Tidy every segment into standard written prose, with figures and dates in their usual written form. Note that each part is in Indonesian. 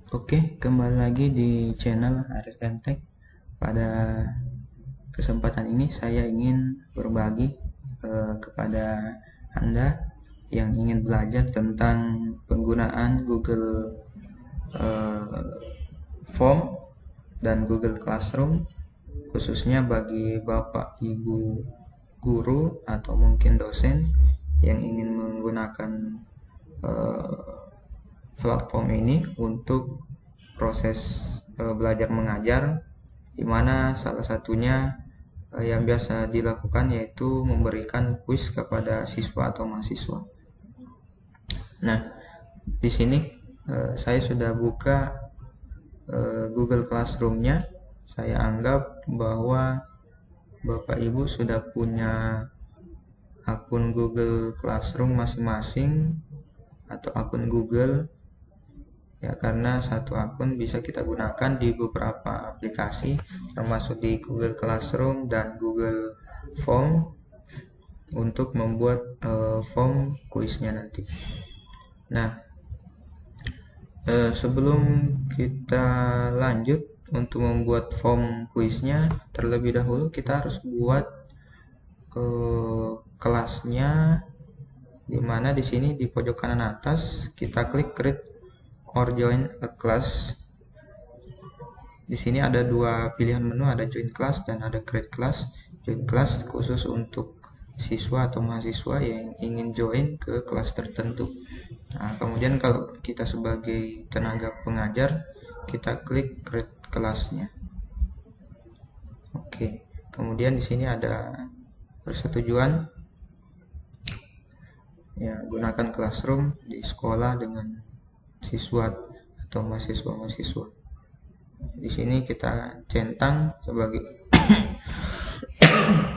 Oke, kembali lagi di channel Arif Tech. Pada kesempatan ini saya ingin berbagi kepada Anda yang ingin belajar tentang penggunaan Google Form dan Google Classroom, khususnya bagi Bapak Ibu guru atau mungkin dosen yang ingin menggunakan platform ini untuk proses belajar mengajar, di mana salah satunya yang biasa dilakukan yaitu memberikan kuis kepada siswa atau mahasiswa. Nah, di sini saya sudah buka Google Classroom-nya. Saya anggap bahwa Bapak Ibu sudah punya akun Google Classroom masing-masing atau akun Google, ya, karena satu akun bisa kita gunakan di beberapa aplikasi termasuk di Google Classroom dan Google Form untuk membuat form kuisnya nanti. Nah, sebelum kita lanjut untuk membuat form kuisnya, terlebih dahulu kita harus buat kelasnya, dimana di sini di pojok kanan atas kita klik create or join a class. Di sini ada dua pilihan menu, ada join class dan ada create class. Join class khusus untuk siswa atau mahasiswa yang ingin join ke kelas tertentu. Nah, kemudian kalau kita sebagai tenaga pengajar, kita klik create kelasnya. Oke, kemudian di sini ada persetujuan. Ya, gunakan classroom di sekolah dengan siswa atau mahasiswa-mahasiswa. Di sini kita centang sebagai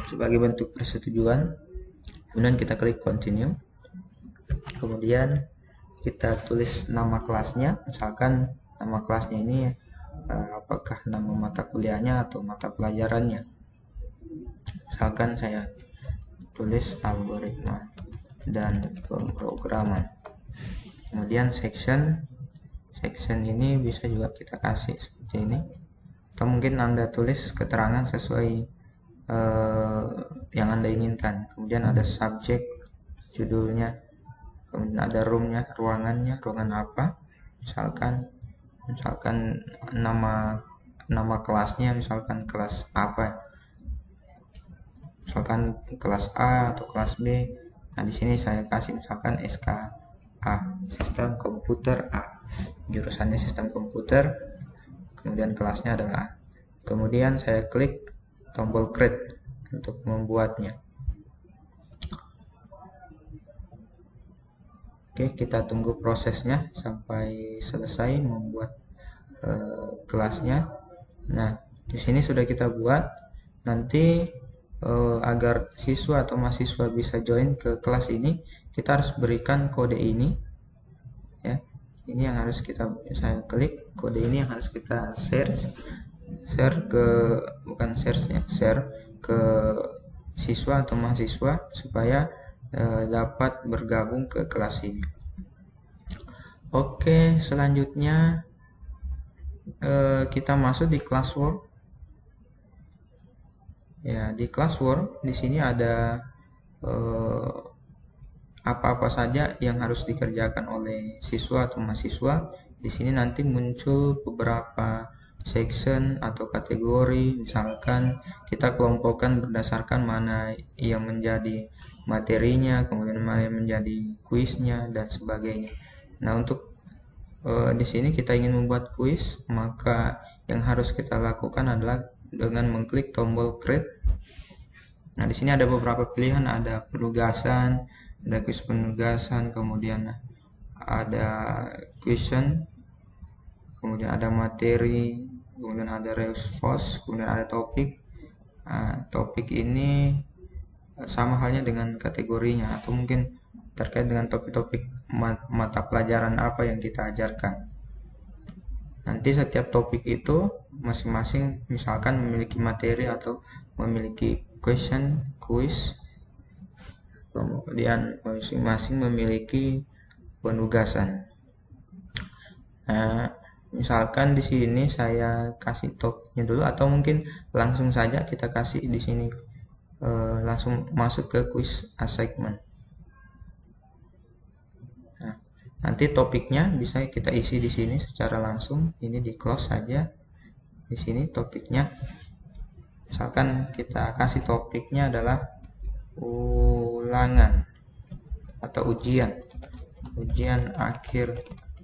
sebagai bentuk persetujuan. Kemudian kita klik continue. Kemudian kita tulis nama kelasnya, misalkan nama kelasnya ini apakah nama mata kuliahnya atau mata pelajarannya. Misalkan saya tulis algoritma dan pemrograman. Kemudian section ini bisa juga kita kasih seperti ini, atau mungkin Anda tulis keterangan sesuai yang Anda inginkan. Kemudian ada subjek, judulnya, kemudian ada roomnya, ruangan apa, misalkan nama kelasnya, misalkan kelas apa, misalkan kelas A atau kelas B. Nah, di sini saya kasih misalkan SKA, sistem komputer A, jurusannya sistem komputer, kemudian kelasnya adalah A. Kemudian saya klik tombol create untuk membuatnya. Oke, kita tunggu prosesnya sampai selesai membuat kelasnya. Nah, di sini sudah kita buat. Nanti agar siswa atau mahasiswa bisa join ke kelas ini, kita harus berikan kode ini, ya. Ini yang harus saya klik, kode ini yang harus kita share ke siswa atau mahasiswa supaya dapat bergabung ke kelas ini. Oke, selanjutnya kita masuk di classwork. Ya, di classwork di sini ada apa-apa saja yang harus dikerjakan oleh siswa atau mahasiswa. Di sini nanti muncul beberapa section atau kategori, misalkan kita kelompokkan berdasarkan mana yang menjadi materinya, kemudian mana yang menjadi kuisnya dan sebagainya. Nah, untuk di sini kita ingin membuat kuis, maka yang harus kita lakukan adalah dengan mengklik tombol create. Nah, di sini ada beberapa pilihan, ada penugasan, ada kuis penugasan, kemudian ada question, kemudian ada materi, kemudian ada response, kemudian ada topik. Nah, topik ini sama halnya dengan kategorinya, atau mungkin terkait dengan topik-topik mata pelajaran apa yang kita ajarkan. Nanti setiap topik itu masing-masing misalkan memiliki materi atau memiliki question, quiz, kemudian masing-masing memiliki penugasan. Nah, Misalkan di sini saya kasih topiknya dulu, atau mungkin langsung saja kita kasih di sini langsung masuk ke quiz assignment. Nah, nanti topiknya bisa kita isi di sini secara langsung. Ini di close saja. Di sini topiknya, misalkan kita kasih topiknya adalah ulangan atau ujian akhir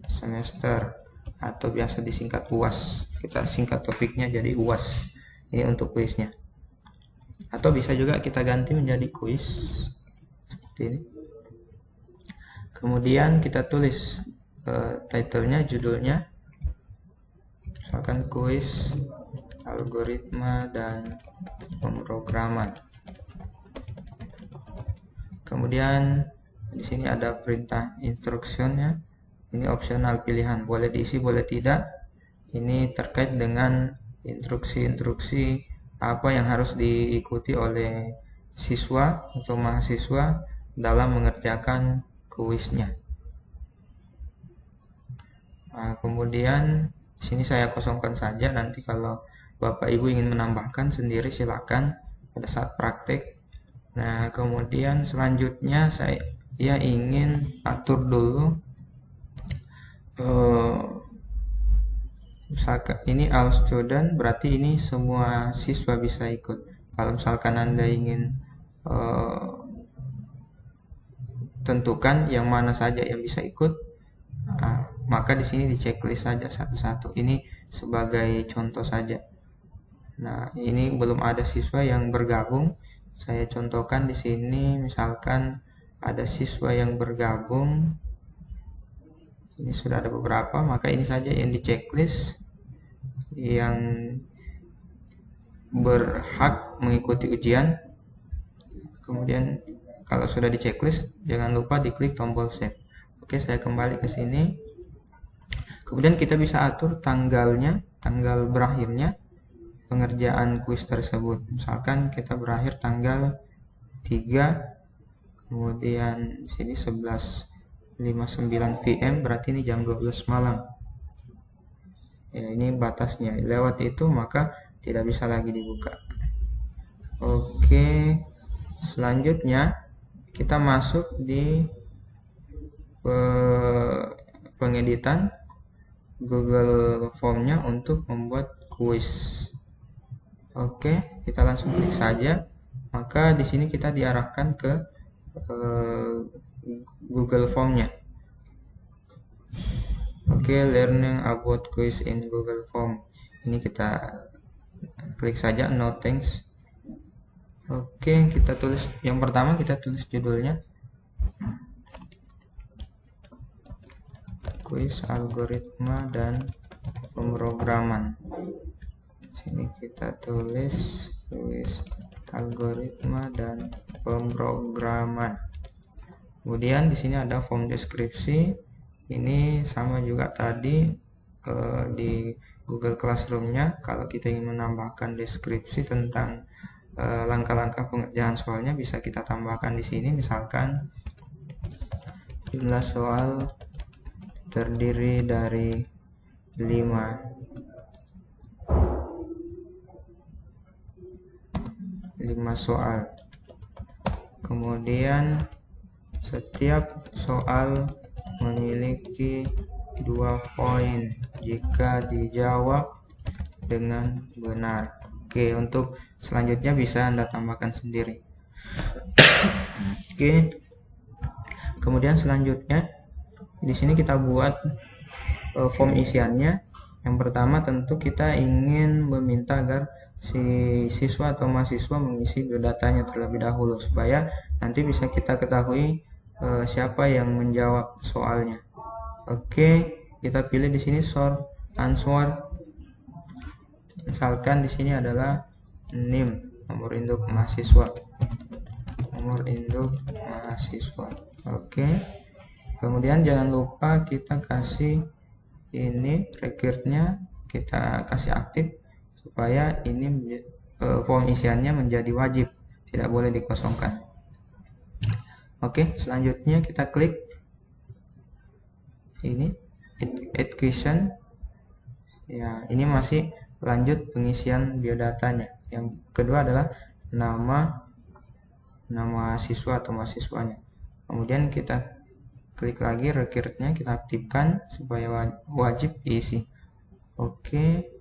semester, atau biasa disingkat UAS. Kita singkat topiknya jadi UAS. Ini untuk kuisnya. Atau bisa juga kita ganti menjadi kuis seperti ini. Kemudian kita tulis title-nya, judulnya, misalkan kuis algoritma dan pemrograman. Kemudian di sini ada perintah instruksinya. Ini opsional pilihan, boleh diisi boleh tidak. Ini terkait dengan instruksi-instruksi apa yang harus diikuti oleh siswa atau mahasiswa dalam mengerjakan kuisnya. Nah, kemudian di sini saya kosongkan saja. Nanti kalau Bapak Ibu ingin menambahkan sendiri silakan pada saat praktek. Nah, kemudian selanjutnya saya ingin atur dulu misalkan ini all student, berarti ini semua siswa bisa ikut. Kalau misalkan Anda ingin tentukan yang mana saja yang bisa ikut, maka di sini di checklist saja satu-satu. Ini sebagai contoh saja. Nah, ini belum ada siswa yang bergabung. Saya contohkan di sini, misalkan ada siswa yang bergabung. Ini sudah ada beberapa, maka ini saja yang di checklist yang berhak mengikuti ujian. Kemudian kalau sudah di checklist, jangan lupa diklik tombol save. Oke, saya kembali ke sini. Kemudian kita bisa atur tanggalnya, tanggal berakhirnya pengerjaan kuis tersebut. Misalkan kita berakhir tanggal 3, kemudian di sini 11.59 PM, berarti ini jam 12 malam. Ya, ini batasnya. Lewat itu maka tidak bisa lagi dibuka. Oke, selanjutnya kita masuk di pengeditan Google Form-nya untuk membuat kuis. Oke, kita langsung klik saja. Maka di sini kita diarahkan ke Google Form-nya. Oke, learning about quiz in Google Form. Ini kita klik saja no thanks. Oke, kita tulis yang pertama, kita tulis judulnya kuis algoritma dan pemrograman. Sini kita tulis kuis algoritma dan pemrograman. Kemudian di sini ada form deskripsi. Ini sama juga tadi di Google Classroom-nya. Kalau kita ingin menambahkan deskripsi tentang langkah-langkah pengerjaan soalnya, bisa kita tambahkan di sini. Misalkan jumlah soal terdiri dari 5 soal. Kemudian setiap soal memiliki 2 poin jika dijawab dengan benar. Oke, untuk selanjutnya bisa Anda tambahkan sendiri. Oke. Kemudian selanjutnya di sini kita buat form isiannya. Yang pertama tentu kita ingin meminta agar si siswa atau mahasiswa mengisi biodatanya terlebih dahulu supaya nanti bisa kita ketahui siapa yang menjawab soalnya. Oke, kita pilih di sini short answer. Misalkan di sini adalah NIM, nomor induk mahasiswa. Oke. Kemudian jangan lupa kita kasih ini record-nya, kita kasih aktif supaya ini form isiannya menjadi wajib, tidak boleh dikosongkan. Oke, selanjutnya kita klik ini add question. Ya, ini masih lanjut pengisian biodatanya. Yang kedua adalah nama siswa atau mahasiswanya. Kemudian kita klik lagi recruitnya, kita aktifkan supaya wajib diisi. Oke.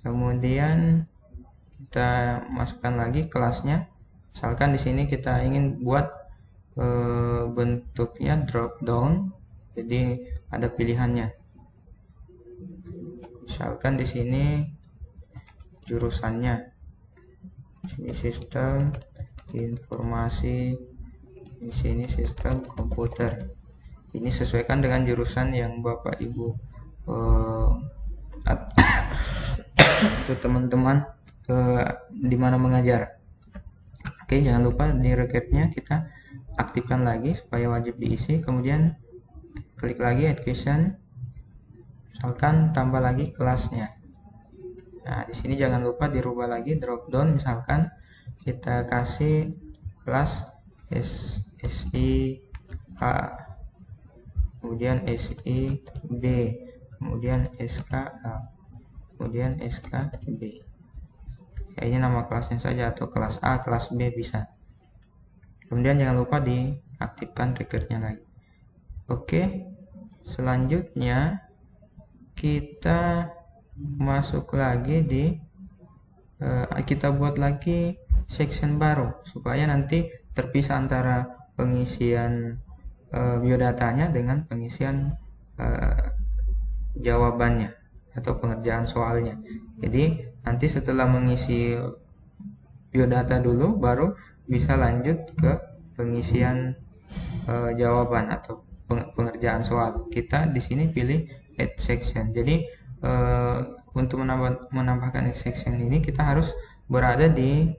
Kemudian kita masukkan lagi kelasnya. Misalkan di sini kita ingin buat bentuknya drop down, jadi ada pilihannya. Misalkan di sini jurusannya, ini sistem informasi, di sini sistem komputer. Ini sesuaikan dengan jurusan yang Bapak Ibu atau teman-teman di mana mengajar. Oke, jangan lupa di recruitnya kita aktifkan lagi supaya wajib diisi. Kemudian klik lagi education, misalkan tambah lagi kelasnya. Nah, di sini jangan lupa dirubah lagi drop down, misalkan kita kasih kelas SI A, kemudian SI B, kemudian SK A, kemudian SK B. Ya, ini nama kelasnya saja, atau kelas A, kelas B bisa. Kemudian jangan lupa diaktifkan recruitnya lagi. Oke, selanjutnya kita masuk lagi kita buat lagi section baru supaya nanti terpisah antara pengisian biodatanya dengan pengisian jawabannya atau pengerjaan soalnya. Jadi nanti setelah mengisi biodata dulu baru bisa lanjut ke pengisian jawaban atau pengerjaan soal. Kita di sini pilih add section. Jadi untuk menambahkan add section ini kita harus berada di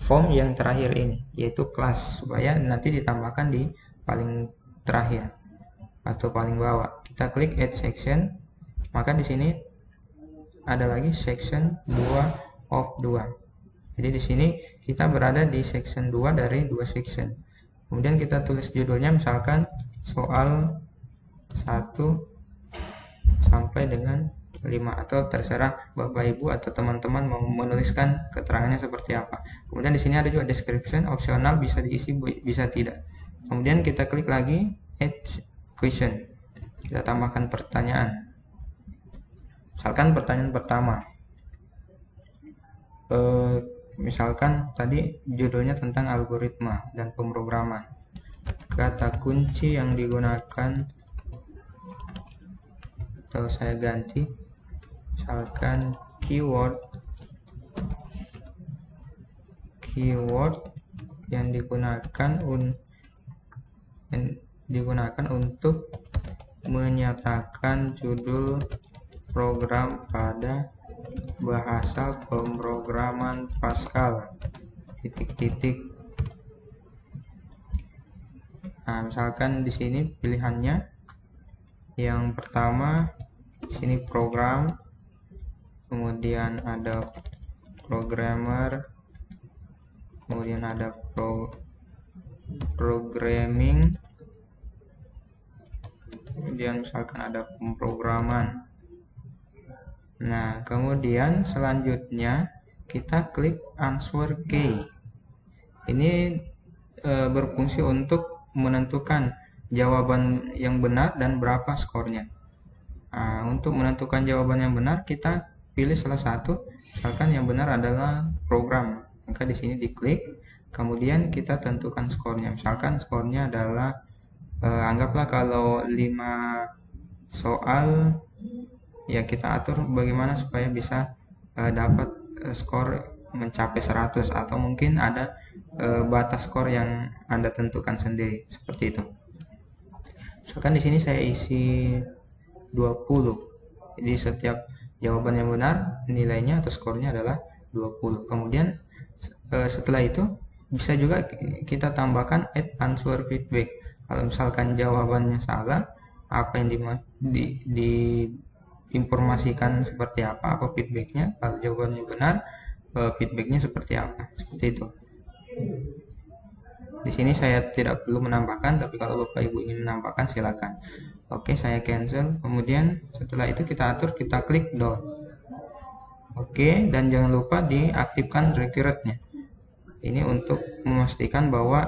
form yang terakhir ini, yaitu kelas, supaya nanti ditambahkan di paling terakhir atau paling bawah. Kita klik add section, maka di sini ada lagi section 2 of 2. Jadi di sini kita berada di section 2 dari 2 section. Kemudian kita tulis judulnya, misalkan soal 1 sampai dengan 5, atau terserah Bapak Ibu atau teman-teman mau menuliskan keterangannya seperti apa. Kemudian di sini ada juga description, opsional, bisa diisi bisa tidak. Kemudian kita klik lagi add question. Kita tambahkan pertanyaan. Misalkan pertanyaan pertama. Misalkan tadi judulnya tentang algoritma dan pemrograman. Kata kunci yang digunakan, atau saya ganti, misalkan keyword yang digunakan untuk menyatakan judul program pada bahasa pemrograman Pascal ... Nah, misalkan di sini pilihannya yang pertama, di sini program, kemudian ada programmer, kemudian ada programming, kemudian misalkan ada pemrograman. Nah, kemudian selanjutnya kita klik answer key. Ini berfungsi untuk menentukan jawaban yang benar dan berapa skornya. Nah, untuk menentukan jawaban yang benar kita pilih salah satu. Misalkan yang benar adalah program, maka di sini diklik. Kemudian kita tentukan skornya. Misalkan skornya adalah anggaplah kalau 5 soal, ya kita atur bagaimana supaya bisa dapat skor mencapai 100, atau mungkin ada batas skor yang Anda tentukan sendiri, seperti itu. Misalkan di sini saya isi 20. Jadi setiap jawaban yang benar nilainya atau skornya adalah 20. Kemudian setelah itu bisa juga kita tambahkan add answer feedback. Kalau misalkan jawabannya salah, apa yang diinformasikan seperti apa feedbacknya. Kalau jawabannya benar, feedbacknya seperti apa, seperti itu. Di sini saya tidak perlu menambahkan, tapi kalau Bapak Ibu ingin menambahkan silakan. Oke, saya cancel. Kemudian setelah itu kita atur, kita klik done. Oke, dan jangan lupa diaktifkan recurrent-nya. Ini untuk memastikan bahwa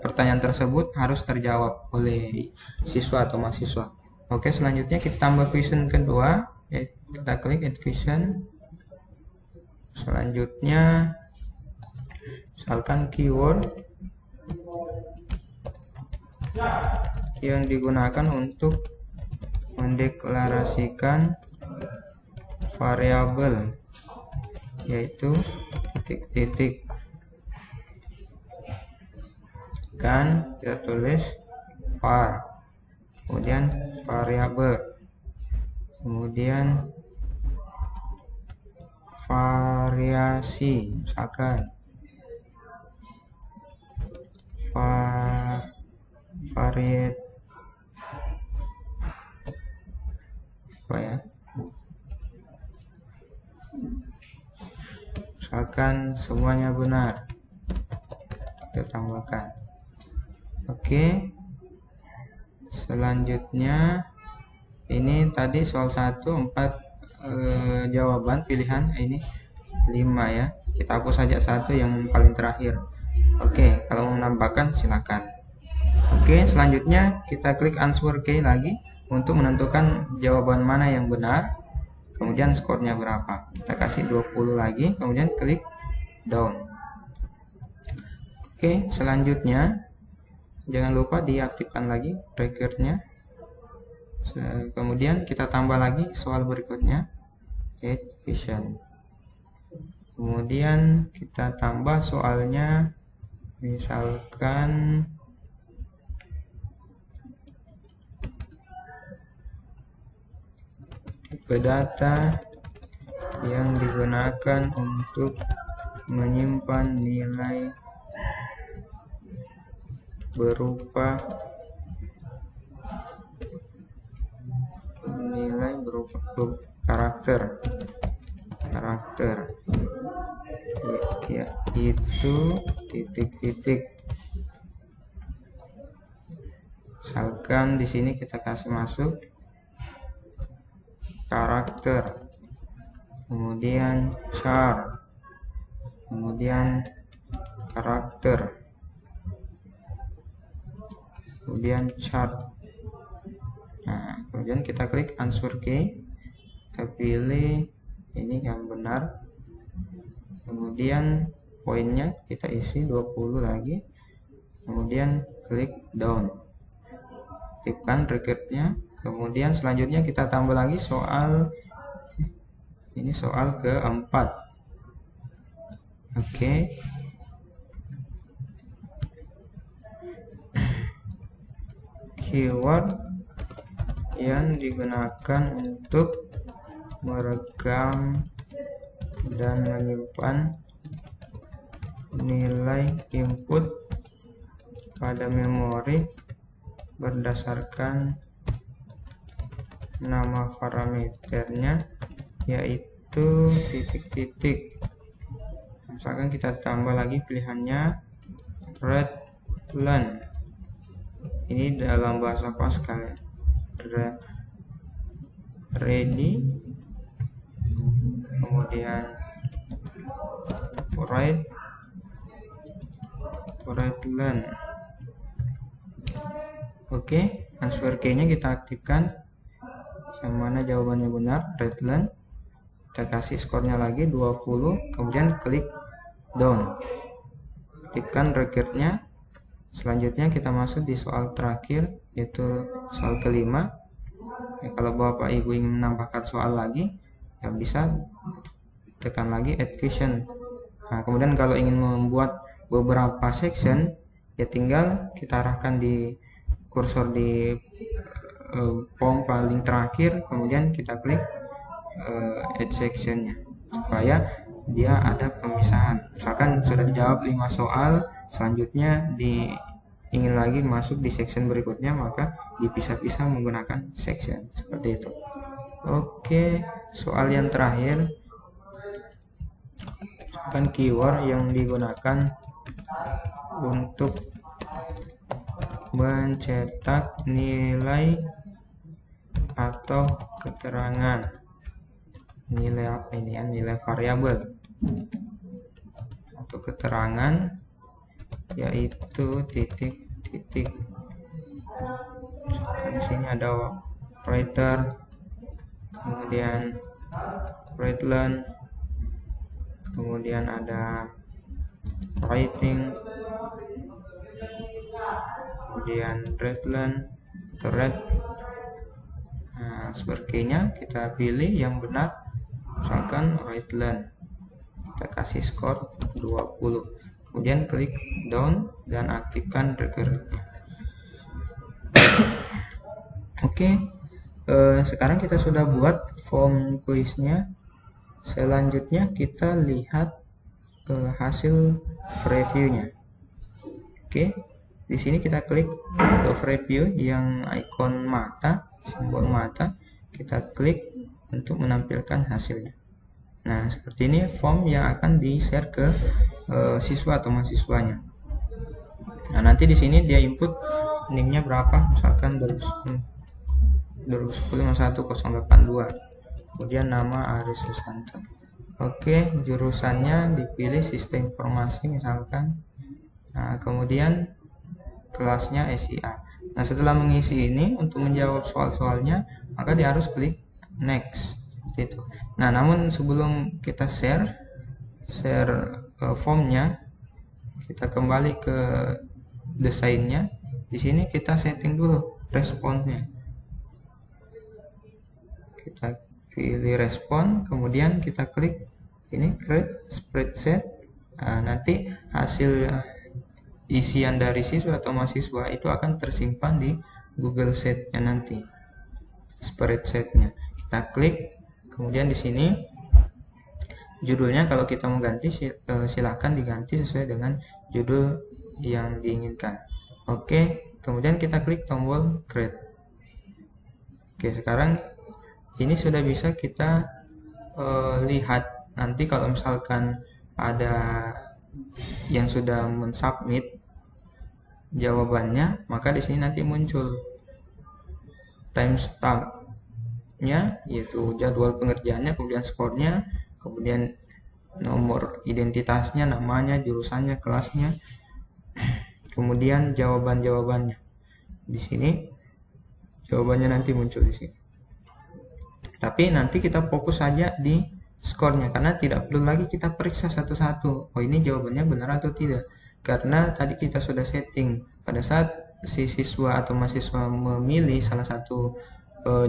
pertanyaan tersebut harus terjawab oleh siswa atau mahasiswa. Oke, selanjutnya kita tambah question kedua. Kita klik add question. Selanjutnya misalkan keyword yang digunakan untuk mendeklarasikan variabel, yaitu titik-titik. Kan kita tulis var, kemudian variabel, kemudian variasi, misalkan variate apa ya, misalkan semuanya benar, kita tambahkan. Oke, selanjutnya ini tadi soal 1 4 jawaban pilihan, ini 5 ya, kita hapus saja 1 yang paling terakhir. Oke, kalau mau menambahkan silakan. Oke, selanjutnya kita klik answer key lagi untuk menentukan jawaban mana yang benar, kemudian skornya berapa. Kita kasih 20 lagi, kemudian klik down. Oke, selanjutnya jangan lupa diaktifkan lagi recurrent-nya. Kemudian kita tambah lagi soal berikutnya, add question. Kemudian kita tambah soalnya, misalkan tipe data yang digunakan untuk menyimpan nilai berupa karakter ya, itu titik-titik. Misalkan di sini kita kasih masuk karakter, kemudian char, kemudian karakter, kemudian chart. Nah, kemudian kita klik answer key, kita pilih ini yang benar, kemudian poinnya kita isi 20 lagi, kemudian klik down, aktifkan recurrent-nya. Kemudian selanjutnya kita tambah lagi soal, ini soal keempat. Oke, keyword yang digunakan untuk merekam dan menyimpan nilai input pada memori berdasarkan nama parameternya, yaitu titik-titik. Misalkan kita tambah lagi pilihannya readline, ini dalam bahasa Pascal, ready, kemudian readline. Oke, answer key-nya kita aktifkan, yang mana jawabannya benar, readline. Kita kasih skornya lagi 20, kemudian klik down, aktifkan recurrent-nya. Selanjutnya kita masuk di soal terakhir, yaitu soal kelima. Kalau Bapak Ibu ingin menambahkan soal lagi, ya bisa tekan lagi add question. Nah, kemudian kalau ingin membuat beberapa section, ya tinggal kita arahkan di kursor di form paling terakhir, kemudian kita klik add section-nya supaya dia ada pemisahan. Misalkan sudah dijawab 5 soal, selanjutnya ingin lagi masuk di section berikutnya, maka dipisah-pisah menggunakan section seperti itu. Oke, soal yang terakhir kan keyword yang digunakan untuk mencetak nilai atau keterangan. Nilai apa ini ya? Nilai variabel atau keterangan, yaitu titik-titik. Di sini ada writer, kemudian write-learn, kemudian ada writing, kemudian read-learn, read. Nah, sebagainya kita pilih yang benar, misalkan write-learn, kita kasih skor 20, kemudian klik down dan aktifkan recurrentnya. Oke, sekarang kita sudah buat form kuisnya. Selanjutnya kita lihat hasil previewnya. Oke, di sini kita klik preview yang ikon mata, simbol mata, kita klik untuk menampilkan hasilnya. Nah, seperti ini form yang akan di-share ke siswa atau mahasiswanya. Nah, nanti di sini dia input NIM-nya berapa, misalkan 2010-01-082, kemudian nama Aris Susanto. Oke, jurusannya dipilih sistem informasi misalkan. Nah, kemudian kelasnya SIA. Nah, setelah mengisi ini, untuk menjawab soal-soalnya, maka dia harus klik next. Itu. Nah, namun sebelum kita share formnya, kita kembali ke desainnya. Di sini kita setting dulu responnya. Kita pilih respon, kemudian kita klik ini create spreadsheet. Nah, nanti hasil isian dari siswa atau mahasiswa itu akan tersimpan di Google Sheet-nya nanti, spreadsheet-nya. Kita klik, kemudian di sini judulnya kalau kita mau ganti silahkan diganti sesuai dengan judul yang diinginkan. Oke, kemudian kita klik tombol create. Oke, sekarang ini sudah bisa kita lihat. Nanti kalau misalkan ada yang sudah mensubmit jawabannya, maka di sini nanti muncul timestamp-nya, yaitu jadwal pengerjaannya, kemudian skornya, kemudian nomor identitasnya, namanya, jurusannya, kelasnya, kemudian jawabannya. Di sini jawabannya nanti muncul di sini. Tapi nanti kita fokus saja di skornya, karena tidak perlu lagi kita periksa satu-satu. Oh, ini jawabannya benar atau tidak. Karena tadi kita sudah setting pada saat si siswa atau mahasiswa memilih salah satu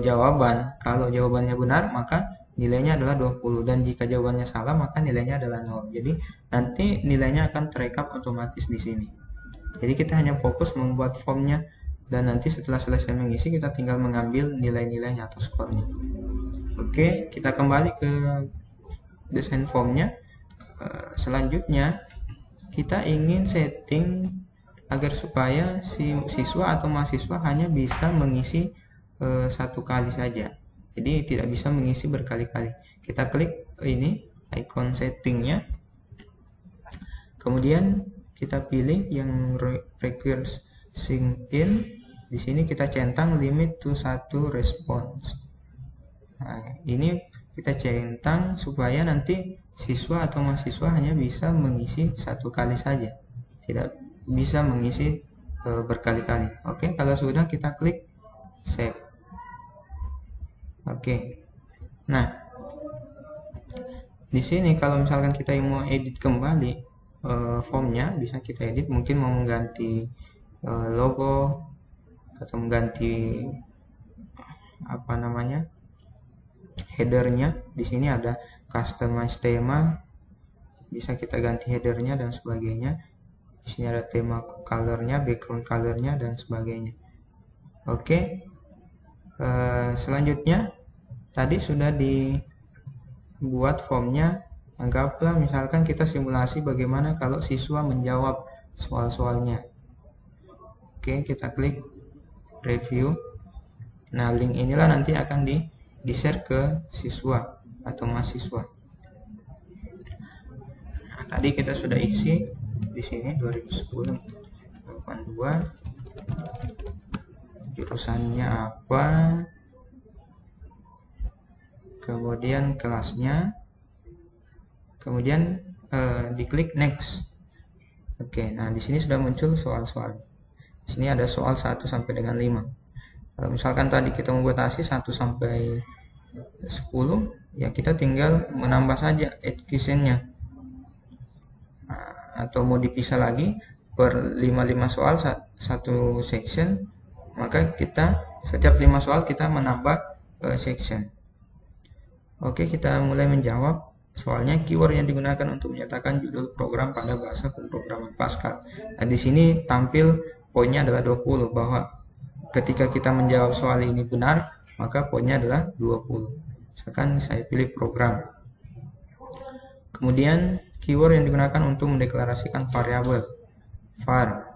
jawaban, kalau jawabannya benar maka nilainya adalah 20, dan jika jawabannya salah maka nilainya adalah 0. Jadi nanti nilainya akan terekap otomatis di sini. Jadi kita hanya fokus membuat formnya, dan nanti setelah selesai mengisi kita tinggal mengambil nilai-nilainya atau skornya. Oke, kita kembali ke desain formnya. Selanjutnya kita ingin setting agar supaya si siswa atau mahasiswa hanya bisa mengisi satu kali saja, jadi tidak bisa mengisi berkali-kali. Kita klik ini icon settingnya, kemudian kita pilih yang requires sync in. Di sini kita centang limit to 1 response. Nah, ini kita centang supaya nanti siswa atau mahasiswa hanya bisa mengisi satu kali saja, tidak bisa mengisi berkali-kali. Oke, kalau sudah kita klik save. Oke. Nah, di sini kalau misalkan kita mau edit kembali formnya, bisa kita edit, mungkin mau mengganti logo atau mengganti headernya. Di sini ada customize tema, bisa kita ganti headernya dan sebagainya. Di sini ada tema colornya, background colornya dan sebagainya. Oke. Selanjutnya tadi sudah dibuat formnya. Anggaplah misalkan kita simulasi bagaimana kalau siswa menjawab soal-soalnya. Oke, kita klik review. Nah, link inilah nanti akan di-share ke siswa atau mahasiswa. Nah, tadi kita sudah isi di sini 2010-82. jurusannya apa, kemudian kelasnya, kemudian diklik next. Oke, nah di sini sudah muncul soal-soal. Di sini ada soal 1 sampai dengan 5. Kalau misalkan tadi kita membuat AC 1 sampai 10, ya kita tinggal menambah saja educationnya. Atau mau dipisah lagi per 5 soal satu section, maka kita setiap 5 soal kita menambah section. Oke, kita mulai menjawab. Soalnya keyword yang digunakan untuk menyatakan judul program pada bahasa pemrograman Pascal. Nah, di sini tampil poinnya adalah 20, bahwa ketika kita menjawab soal ini benar, maka poinnya adalah 20. Misalkan saya pilih program. Kemudian keyword yang digunakan untuk mendeklarasikan variabel var.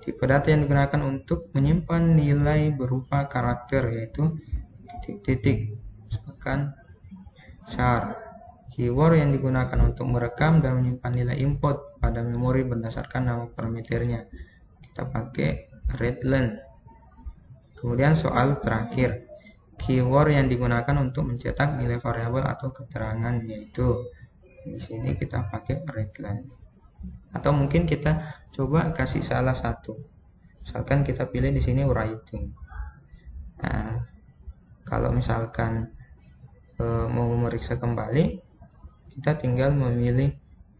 Tipe data yang digunakan untuk menyimpan nilai berupa karakter, yaitu titik-titik. Misalkan char. Keyword yang digunakan untuk merekam dan menyimpan nilai input pada memori berdasarkan nama parameternya. Kita pakai readline. Kemudian soal terakhir. Keyword yang digunakan untuk mencetak nilai variabel atau keterangan, yaitu di sini kita pakai readline. Atau mungkin kita coba kasih salah satu. Misalkan kita pilih di sini writing. Nah, kalau misalkan mau memeriksa kembali, kita tinggal memilih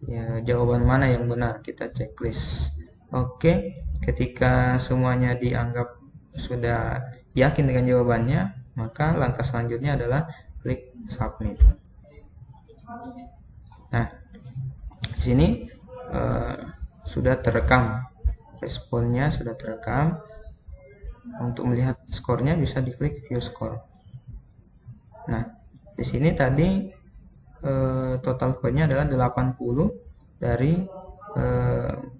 ya, jawaban mana yang benar, kita checklist. Oke, ketika semuanya dianggap sudah yakin dengan jawabannya, maka langkah selanjutnya adalah klik submit. Nah, di sini sudah terekam, responnya sudah terekam. Untuk melihat skornya bisa diklik view score. Nah, di sini tadi total poinnya adalah 80 dari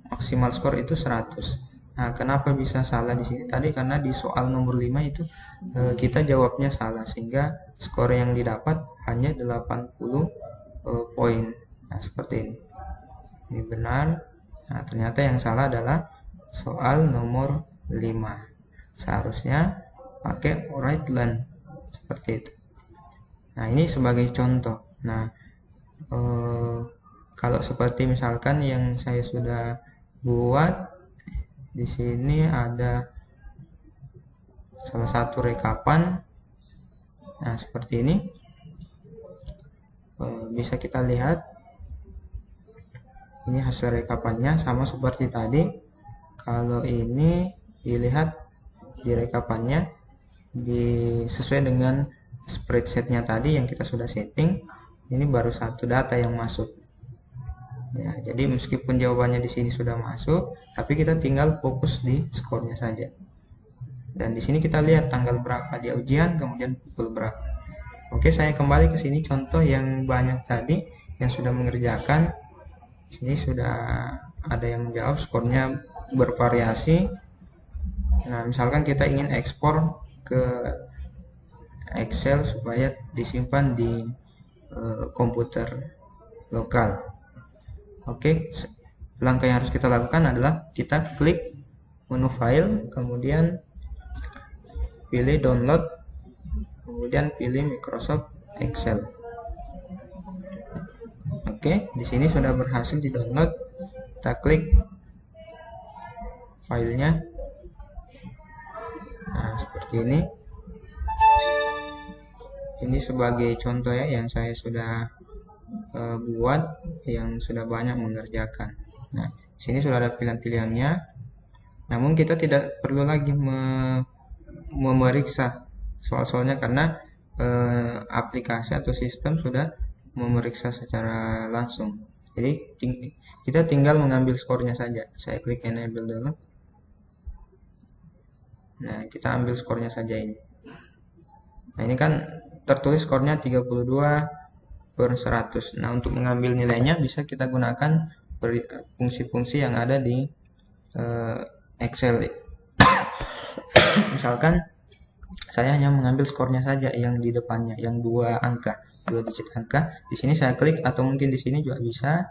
maksimal skor itu 100. Nah, kenapa bisa salah di sini? Tadi karena di soal nomor 5 itu kita jawabnya salah, sehingga skor yang didapat hanya 80 poin. Nah, seperti ini. Ini benar. Nah, ternyata yang salah adalah soal nomor 5. Seharusnya pakai readline seperti itu. Nah, ini sebagai contoh. Nah, kalau seperti misalkan yang saya sudah buat, di sini ada salah satu rekapan. Nah, seperti ini. Bisa kita lihat. Ini hasil rekapannya sama seperti tadi. Kalau ini dilihat di rekapannya sesuai dengan spreadsheetnya tadi yang kita sudah setting, ini baru satu data yang masuk. Ya, jadi meskipun jawabannya di sini sudah masuk, tapi kita tinggal fokus di skornya saja. Dan di sini kita lihat tanggal berapa dia ujian, kemudian pukul berapa. Oke, saya kembali ke sini contoh yang banyak tadi yang sudah mengerjakan. Sini sudah ada yang menjawab, skornya bervariasi. Nah, misalkan kita ingin ekspor ke Excel supaya disimpan di komputer lokal. Oke, langkah yang harus kita lakukan adalah kita klik menu file, kemudian pilih download, kemudian pilih Microsoft Excel. Oke, di sini sudah berhasil di download. Kita klik filenya. Nah, seperti ini. Ini sebagai contoh ya yang saya sudah buat, yang sudah banyak mengerjakan. Nah, sini sudah ada pilihan-pilihannya. Namun kita tidak perlu lagi memeriksa soal-soalnya karena aplikasi atau sistem sudah memeriksa secara langsung. Jadi kita tinggal mengambil skornya saja. Saya klik enable dulu. Nah, kita ambil skornya saja ini. Nah, ini kan tertulis skornya 32/100. Nah, untuk mengambil nilainya bisa kita gunakan fungsi-fungsi yang ada di Excel. Misalkan saya hanya mengambil skornya saja yang di depannya, yang 2 digit angka. Di sini saya klik, atau mungkin di sini juga bisa.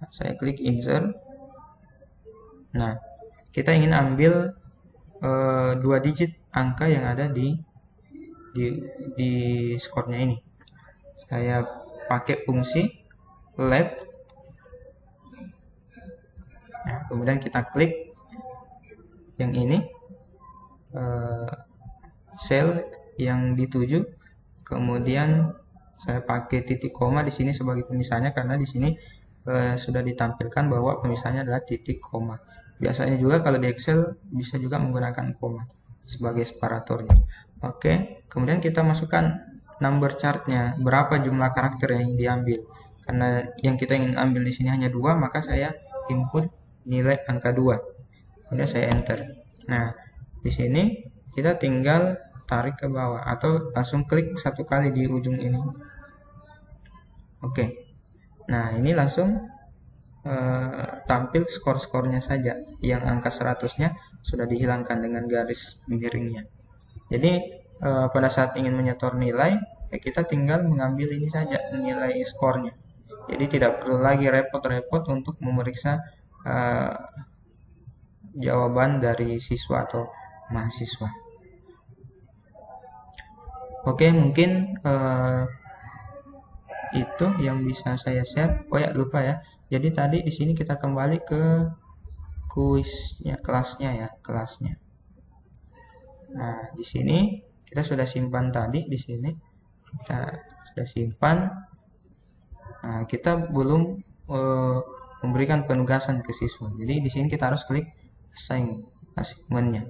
Saya klik insert. Nah, kita ingin ambil 2 digit angka yang ada di skornya ini. Saya pakai fungsi lab. Nah, kemudian kita klik yang ini, sel yang dituju, kemudian saya pakai titik koma di sini sebagai pemisahnya karena di sini sudah ditampilkan bahwa pemisahnya adalah titik koma. Biasanya juga kalau di Excel bisa juga menggunakan koma sebagai separatornya. Oke, kemudian kita masukkan number chartnya, berapa jumlah karakter yang diambil. Karena yang kita ingin ambil di sini hanya 2, maka saya input nilai angka 2. Kemudian saya enter. Nah, di sini kita tinggal tarik ke bawah atau langsung klik satu kali di ujung ini. Oke. Nah, ini langsung tampil skor-skornya saja. Yang angka 100-nya sudah dihilangkan dengan garis miringnya. Jadi pada saat ingin menyetor nilai, kita tinggal mengambil ini saja, nilai skornya. Jadi tidak perlu lagi repot-repot untuk memeriksa jawaban dari siswa atau mahasiswa. Oke, mungkin itu yang bisa saya share. Oh ya, lupa ya. Jadi tadi di sini kita kembali ke kuisnya, kelasnya ya, kelasnya. Nah, di sini kita sudah simpan tadi di sini. Kita sudah simpan. Nah, kita belum memberikan penugasan ke siswa. Jadi di sini kita harus klik assign assignment-nya.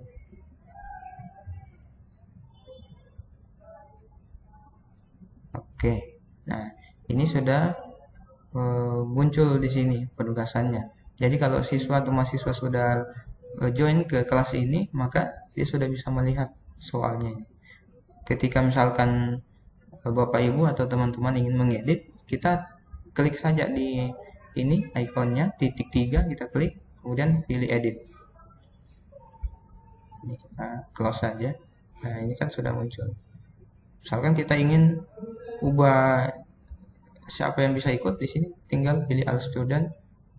Oke. Nah, ini sudah muncul di sini penugasannya. Jadi kalau siswa atau mahasiswa sudah join ke kelas ini, maka dia sudah bisa melihat soalnya. Ketika misalkan Bapak Ibu atau teman-teman ingin mengedit, kita klik saja di ini ikonnya titik 3, kita klik, kemudian pilih edit. Ini kita close saja. Nah, ini kan sudah muncul. Misalkan kita ingin ubah siapa yang bisa ikut, di sini tinggal pilih all student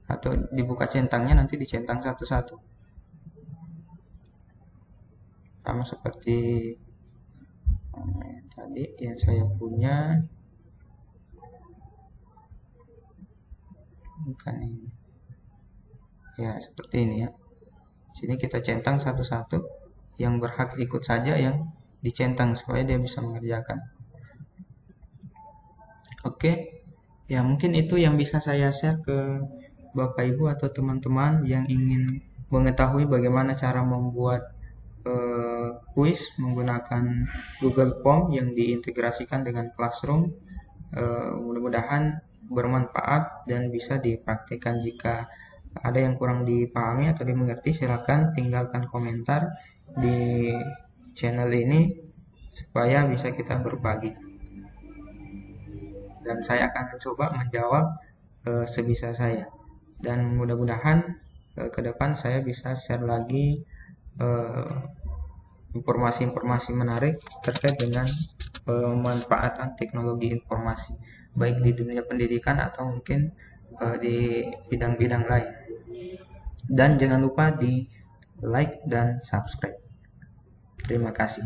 atau dibuka centangnya, nanti dicentang satu-satu. Sama seperti tadi yang saya punya. Bukan ini. Ya, seperti ini ya. Sini kita centang satu-satu, yang berhak ikut saja yang dicentang supaya dia bisa mengerjakan. Oke. Ya, mungkin itu yang bisa saya share ke Bapak Ibu atau teman-teman yang ingin mengetahui bagaimana cara membuat kuis menggunakan Google Form yang diintegrasikan dengan Classroom. Mudah-mudahan bermanfaat dan bisa dipraktikkan. Jika ada yang kurang dipahami atau dimengerti, silakan tinggalkan komentar di channel ini supaya bisa kita berbagi. Dan saya akan mencoba menjawab sebisa saya. Dan mudah-mudahan ke depan saya bisa share lagi informasi-informasi menarik terkait dengan pemanfaatan teknologi informasi, baik di dunia pendidikan atau mungkin di bidang-bidang lain. Dan jangan lupa di like dan subscribe. Terima kasih.